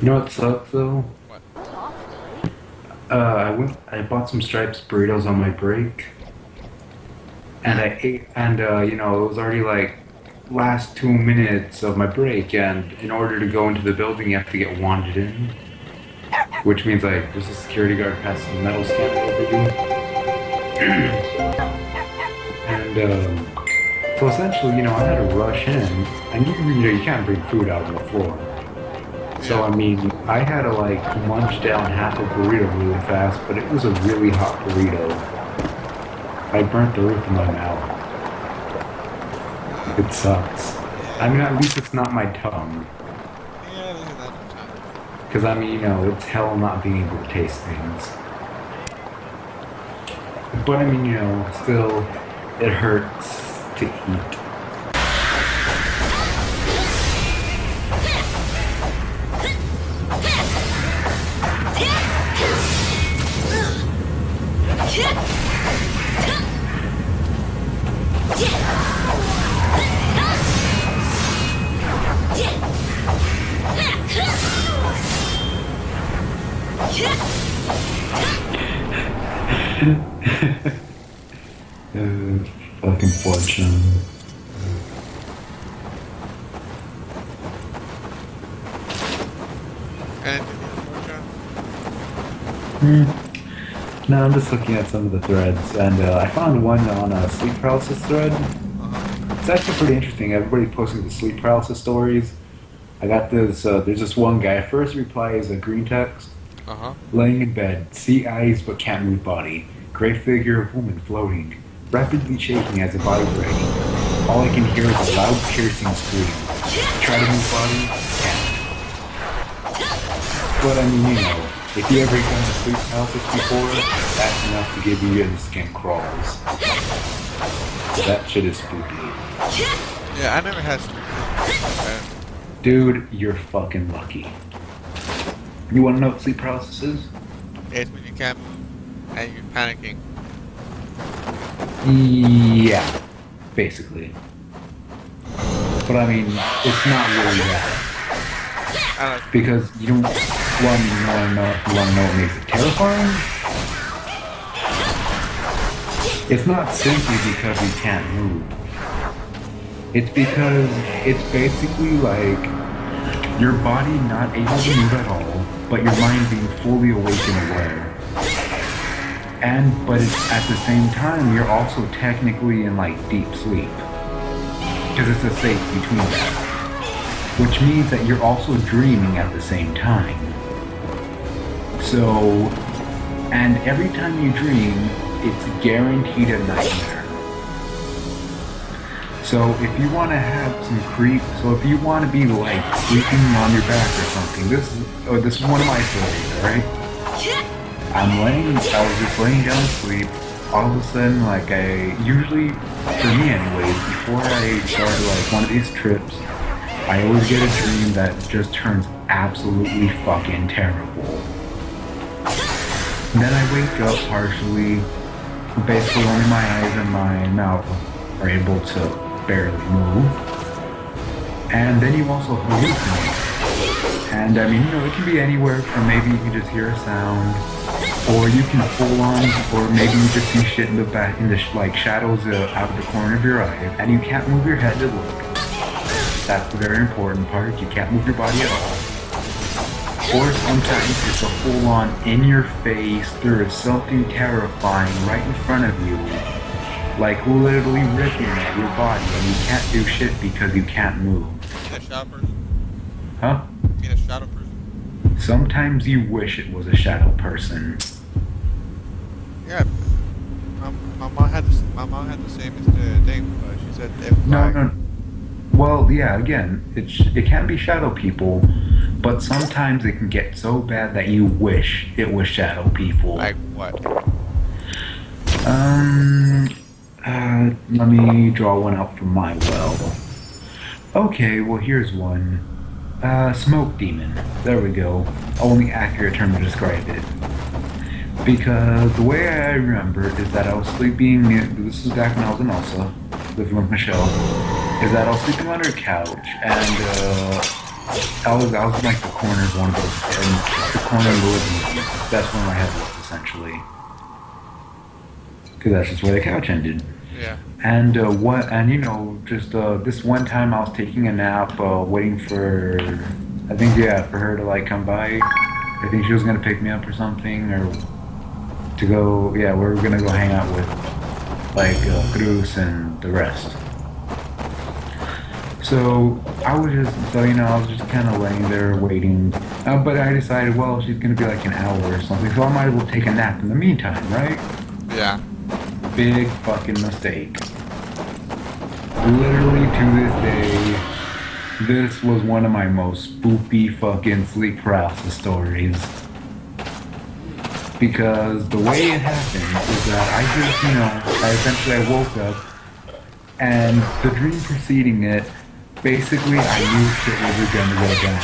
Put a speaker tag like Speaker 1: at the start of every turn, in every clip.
Speaker 1: You know what sucks though?
Speaker 2: What?
Speaker 1: I bought some Stripes burritos on my break, and
Speaker 2: Yeah.
Speaker 1: I ate, and it was already like last 2 minutes of my break, and in order to go into the building, you have to get wanded in, which means like there's a security guard passing a metal scanner over you, and so essentially, I had to rush in, and you can't bring food out on the floor. So
Speaker 2: Yeah.
Speaker 1: I mean, I had to like munch down half a burrito really fast, but it was a really hot burrito. I burnt the roof of my mouth. It sucks. I
Speaker 2: Yeah.
Speaker 1: mean, at least it's not my tongue,
Speaker 2: Yeah, this is not the time.
Speaker 1: because I mean, it's hell not being able to taste things. But I mean, still, it hurts to eat. Fucking fortune.
Speaker 2: Anything else, Fortune?
Speaker 1: No, I'm just looking at some of the threads, and I found one on a sleep paralysis thread.
Speaker 2: Uh-huh.
Speaker 1: It's actually pretty interesting. Everybody posting the sleep paralysis stories. I got this. There's this one guy. First reply is a green text.
Speaker 2: Uh-huh.
Speaker 1: Laying in bed, see eyes but can't move body. Great figure of woman floating, rapidly shaking as if vibrating. All I can hear is a loud piercing scream. Try to move body, can't. But I mean, if you ever done a sleep paralysis before, that's enough to give you instant crawls. That shit is spooky.
Speaker 2: Yeah, I never had sleep.
Speaker 1: Dude, you're fucking lucky. You wanna know what sleep paralysis is?
Speaker 2: It's when you can't move and you're panicking.
Speaker 1: Yeah, basically. But I mean, it's not really that.
Speaker 2: I don't
Speaker 1: Because you don't want to know what makes it terrifying? It's not simply because you can't move. It's because it's basically like your body not able to move at all, but your mind being fully awake and aware. But it's, at the same time, you're also technically in like deep sleep. Because it's a state between that. Which means that you're also dreaming at the same time. So, and every time you dream, it's guaranteed a nightmare. So if you want to have some creep, so if you want to be like sleeping on your back or something, this is one of my stories, alright? I was just laying down to sleep, all of a sudden, like usually, for me anyways, before I started like one of these trips, I always get a dream that just turns absolutely fucking terrible. Then I wake up partially, basically only my eyes and my mouth are able to barely move. And then you also hallucinate. And I mean, it can be anywhere from maybe you can just hear a sound, or you can full on, or maybe you just see shit in the back, like shadows out of the corner of your eye, and you can't move your head to look. That's the very important part. You can't move your body at all. Or sometimes it's a full-on in your face, there is something terrifying right in front of you, like literally ripping at your body, and you can't do shit because you can't move.
Speaker 2: mean a shadow person.
Speaker 1: Huh?
Speaker 2: You mean a shadow person.
Speaker 1: Sometimes you wish it was a shadow person.
Speaker 2: Yeah. My mom had the same thing, but she said it was
Speaker 1: No,
Speaker 2: like,
Speaker 1: no. Well, yeah, again, it can be shadow people, but sometimes it can get so bad that you wish it was shadow people.
Speaker 2: like what?
Speaker 1: Let me draw one out from my well. Okay, well here's one. Smoke demon. There we go. Only accurate term to describe it. Because the way I remember is that I was sleeping, this is back when I was in Elsa, living with Michelle, is that I was sleeping on her couch, and I was in like the corner of one of those, and the corner of the living room. That's where my head was essentially, because that's just where the couch ended.
Speaker 2: Yeah.
Speaker 1: And just this one time I was taking a nap, waiting for, I think for her to like come by. I think she was gonna pick me up or something, or to go. Yeah, we were gonna go hang out with like Cruz and the rest. So I was just kind of laying there waiting. But I decided, well, she's gonna be like an hour or something, so I might as well take a nap in the meantime, right?
Speaker 2: Yeah.
Speaker 1: Big fucking mistake. Literally to this day, this was one of my most spoopy fucking sleep paralysis stories. Because the way it happened is that I woke up, and the dream preceding it, basically I knew shit was gonna go down.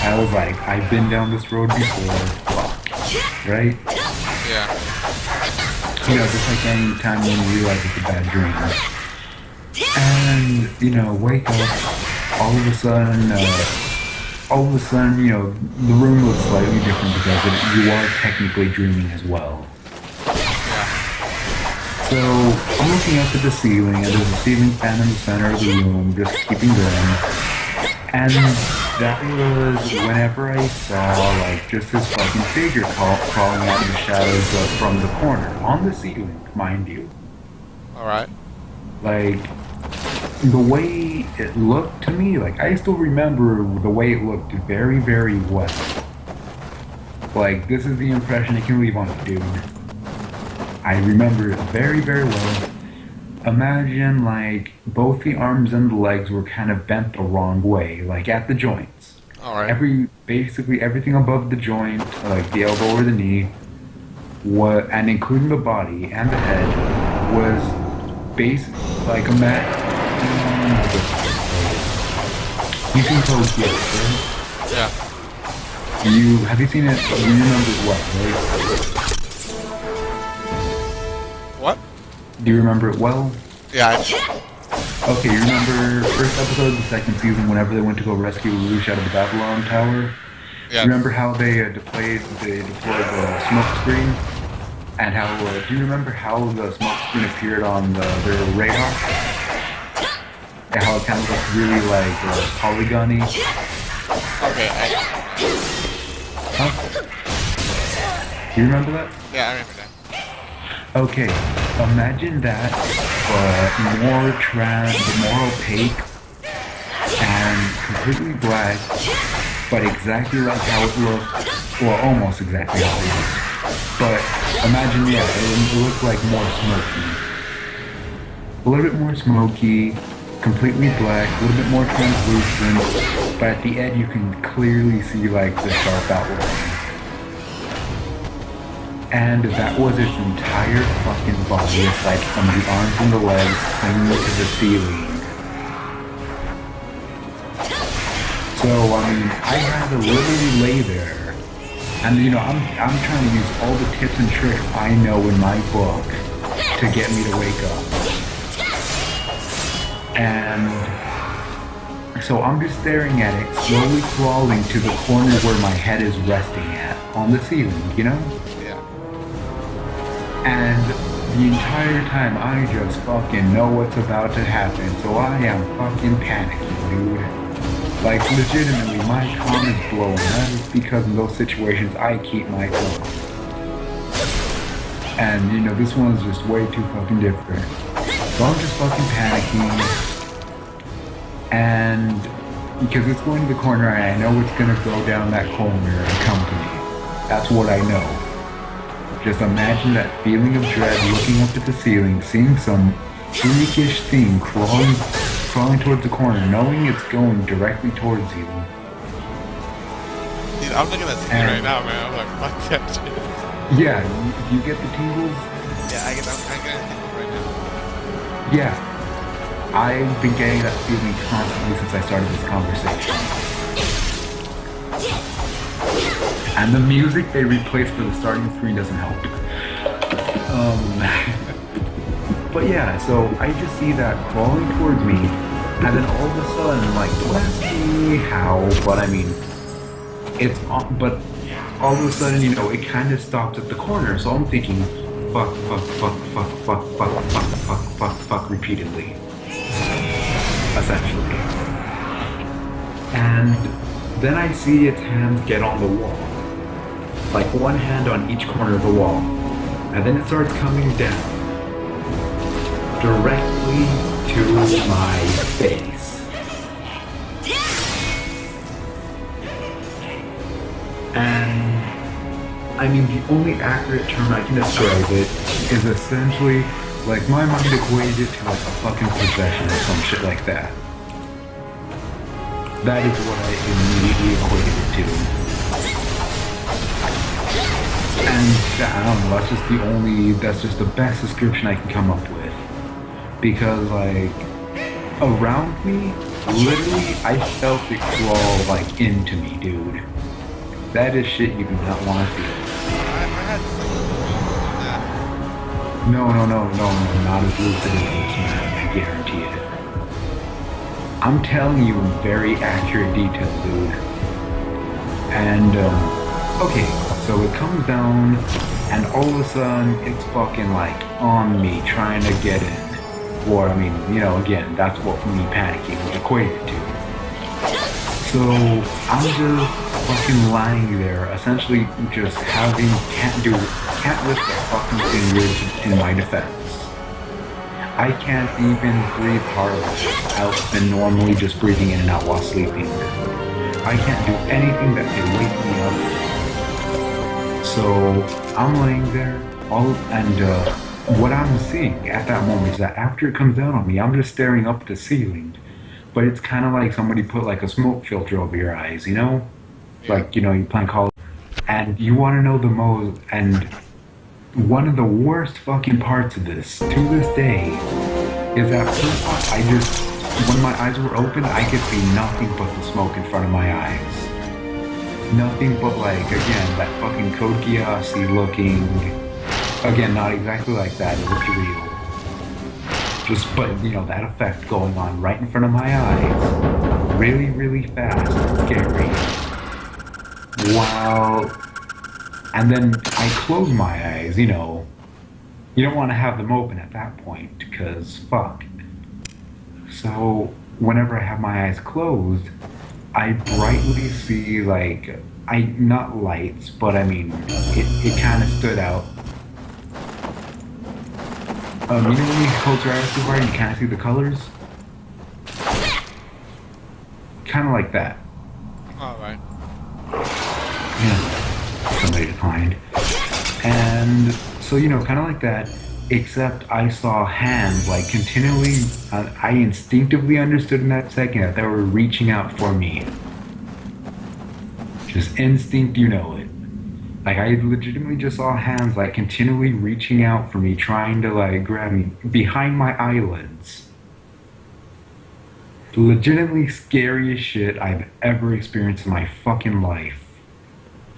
Speaker 1: I was like, I've been down this road before, fuck, right?
Speaker 2: Yeah.
Speaker 1: Just like any time when you realize it's a bad dream. And, wake up, all of a sudden, the room looks slightly different because you are technically dreaming as well. So, I'm looking up at the ceiling, and there's a ceiling fan in the center of the room, just keeping going. And that was whenever I saw, like, just this fucking figure crawling out of the shadows from the corner, on the ceiling, mind you.
Speaker 2: Alright.
Speaker 1: Like, the way it looked to me, like, I still remember the way it looked very, very well. Like, this is the impression it can leave on you, dude. I remember it very, very well. Imagine, like, both the arms and the legs were kind of bent the wrong way, like at the joints.
Speaker 2: Alright.
Speaker 1: Basically everything above the joint, like the elbow or the knee, and including the body and the head, was like a you seen Code Geass, right?
Speaker 2: Yeah.
Speaker 1: Have you seen it? You remember it well, right?
Speaker 2: What?
Speaker 1: Do you remember it well?
Speaker 2: Yeah.
Speaker 1: Okay, you remember first episode of the second season whenever they went to go rescue Lelouch out of the Babylon Tower?
Speaker 2: Yeah.
Speaker 1: You remember how they deployed the smoke screen? And how, do you remember how the smoke screen appeared on their radar? And how it kind of looked really like polygon-y?
Speaker 2: Okay,
Speaker 1: Do you remember that?
Speaker 2: Yeah, I remember that.
Speaker 1: Okay, imagine that, but more opaque, and completely black, but exactly like how it looked, well, almost exactly how it looked. But imagine, it looked like more smoky. A little bit more smoky, completely black, a little bit more translucent, but at the end you can clearly see like the sharp outline. And that was its entire fucking body, aside from the arms and the legs clinging to the ceiling. So, I had to literally lay there. And, I'm trying to use all the tips and tricks I know in my book to get me to wake up. And so I'm just staring at it, slowly crawling to the corner where my head is resting at, on the ceiling, And the entire time I just fucking know what's about to happen, so I am fucking panicking, dude. Like, legitimately, my calm is blowing. That is because in those situations, I keep my calm. And, this one's just way too fucking different. So I'm just fucking panicking. And because it's going to the corner, and I know it's gonna go down that corner and come to me. That's what I know. Just imagine that feeling of dread looking up at the ceiling, seeing some freakish thing crawling towards the corner, knowing it's going directly towards you.
Speaker 2: Dude, I'm looking at the screen right now, man. I'm like, fuck that shit.
Speaker 1: Yeah, you get the tingles?
Speaker 2: Yeah, I'm getting tingles right now.
Speaker 1: Yeah. I've been getting that feeling constantly since I started this conversation. And the music they replaced for the starting screen doesn't help. But yeah, so I just see that crawling towards me, And then all of a sudden, like, don't ask me how, but I mean, it's on, but all of a sudden, you know, it kind of stopped at the corner. So I'm thinking, fuck, fuck, fuck, fuck, fuck, fuck, fuck, fuck, fuck, fuck, repeatedly, essentially. And then I see its hands get on the wall, like one hand on each corner of the wall, and then it starts coming down directly to my face. And I mean, the only accurate term I can describe it is essentially like my mind equated it to like a fucking possession or some shit like that. That is what I immediately equated it to. And I don't know, that's just the best description I can come up with. Because like, around me, literally, I felt it crawl like into me, dude. That is shit you do not want to feel.
Speaker 2: I had that.
Speaker 1: No, not as lucid as this, man, I guarantee it. I'm telling you in very accurate detail, dude. And, okay, so it comes down, and all of a sudden, it's fucking like on me, trying to get in. Or, I mean, you know, again, that's what me panicking was equated to. So, I'm just fucking lying there, essentially just can't lift a fucking finger in my defense. I can't even breathe harder out than normally just breathing in and out while sleeping. I can't do anything that can wake me up. So, I'm laying there, what I'm seeing at that moment is that after it comes down on me, I'm just staring up at the ceiling. But it's kind of like somebody put like a smoke filter over your eyes, you know? Like, you know, you playing Call of Duty. And you want to know the most, and one of the worst fucking parts of this, to this day, is that first when my eyes were open, I could see nothing but the smoke in front of my eyes. Nothing but like, again, that fucking Code Geass-y looking, again, not exactly like that, it looked real. Just, but, you know, that effect going on right in front of my eyes. Really, really fast and scary. Wow. And then I close my eyes, you know. You don't want to have them open at that point, because fuck. So, whenever I have my eyes closed, I brightly see, like, not lights, but I mean, it kind of stood out. You know when you close your eyes too hard and you kind of see the colors? Kind of like that.
Speaker 2: Alright.
Speaker 1: Yeah. Somebody declined. And so, you know, kind of like that, except I saw hands, like, continually, I instinctively understood in that second that they were reaching out for me. Just instinct, you know it. Like, I legitimately just saw hands, like, continually reaching out for me, trying to, like, grab me behind my eyelids. The legitimately scariest shit I've ever experienced in my fucking life.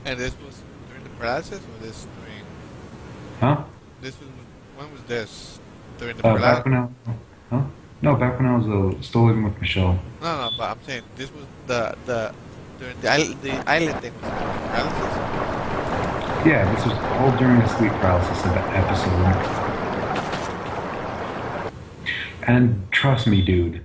Speaker 2: And this was during the paralysis, or this during...
Speaker 1: Huh?
Speaker 2: When was this? During the paralysis?
Speaker 1: Back when I... Huh? No, back when I was still living with Michelle.
Speaker 2: No, but I'm saying, this was during the island thing, was it paralysis?
Speaker 1: Yeah, this was all during the sleep paralysis episode. And trust me, dude,